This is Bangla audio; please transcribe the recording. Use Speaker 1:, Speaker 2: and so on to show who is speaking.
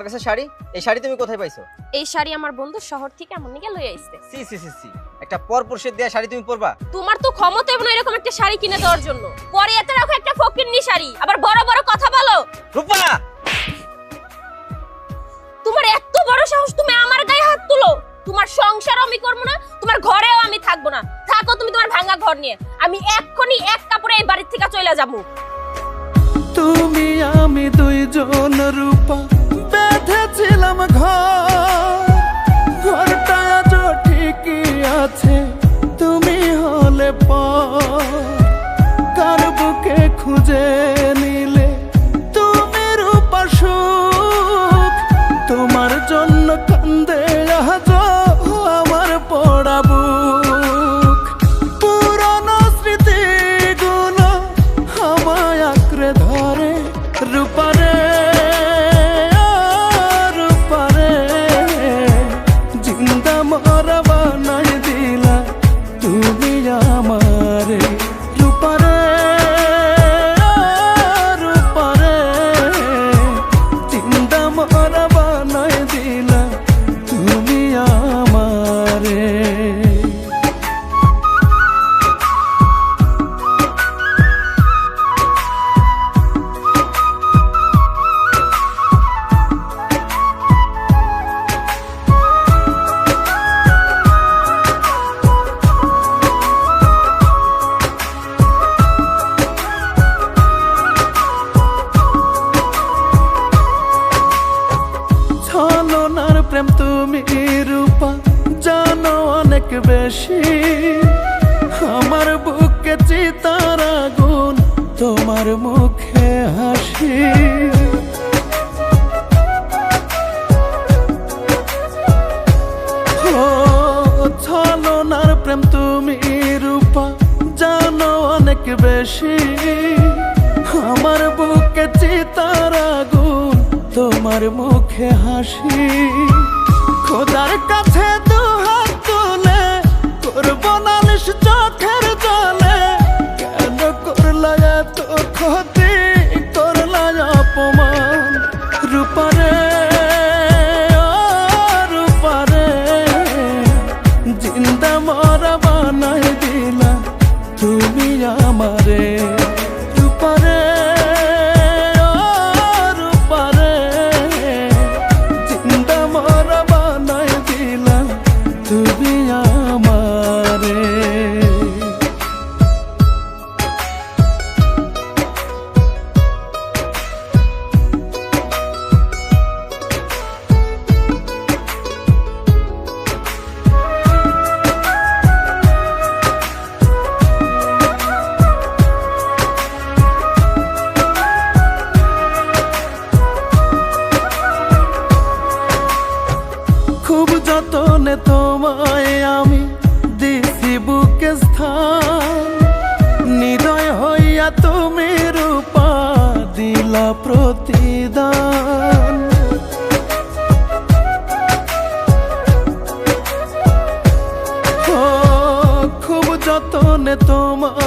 Speaker 1: তোমার কাছে শাড়ি? এই শাড়ি তুমি কোথায় পাইছো?
Speaker 2: এই শাড়ি আমার বন্ধু শহর থেকে আমার নিকে লই আইছে।
Speaker 1: সি সি সি সি, একটা পরপুরুষের দেয়া শাড়ি তুমি পরবা?
Speaker 2: তোমার তো ক্ষমতা হবে না এরকম একটা শাড়ি কিনে দেওয়ার জন্য। পরে এত রাখো একটা ফকিন্নি শাড়ি, আবার বড় বড় কথা বলো।
Speaker 1: রূপা,
Speaker 2: তোমার এত বড় সাহস, তুমি আমার গায়ে হাত তুলো? তোমার সংসার আমি করব না, তোমার ঘরেও আমি থাকবো না। থাকো তুমি তোমার ভাঙা ঘর নিয়ে, আমি এক্ষুনি এক কাপড়ে এই বাড়ি থেকে চলে যাবো।
Speaker 3: তুমি আমি দুইজন রূপা বেঁধেছিলাম ঘরটা আজ ঠিকই আছে, তুমি হলে কার বুকে খুঁজে নিলে তুমি রূপা সুখ, তোমার জন্য কান্দে আজ আমার পড়া বুক, পুরানো স্মৃতিগুলো আমায় আঁকড়ে ধরে রূপারে রূপারে, জিন্দা মরা বানাই দিলা তুমি আমারে রূপারে রূপারে, জিন্দা মরা বানাই দিলা তুমি আমারে। ছলনার প্রেম তুমি রূপা জানো অনেক বেশি, আমার বুকে চিতার আগুন তোমার মুখে হাসি, ও ছলনার প্রেম তুমি রূপা জানো অনেক বেশি, আমার বুকে চিতার আগুন তোমার মুখে হাসি, খোদার কাছে দু হাত তুলে করবো নালিশ চোখের জলে, কেন করলা এত ক্ষতি করলা অপমান রূপারে রূপারে, জিন্দা মরা বানাই দিলা তুমি আমারে রূপারে রূপারে, জিন্দা মরা বানাই দিলা তুমি আমারে। খুব যতনে তোমায় আমি দিছি বুকে স্থান, হৃদয় হইয়া তুমি রূপা দিলা প্রতিদান, ও খুব যতনে তোমায়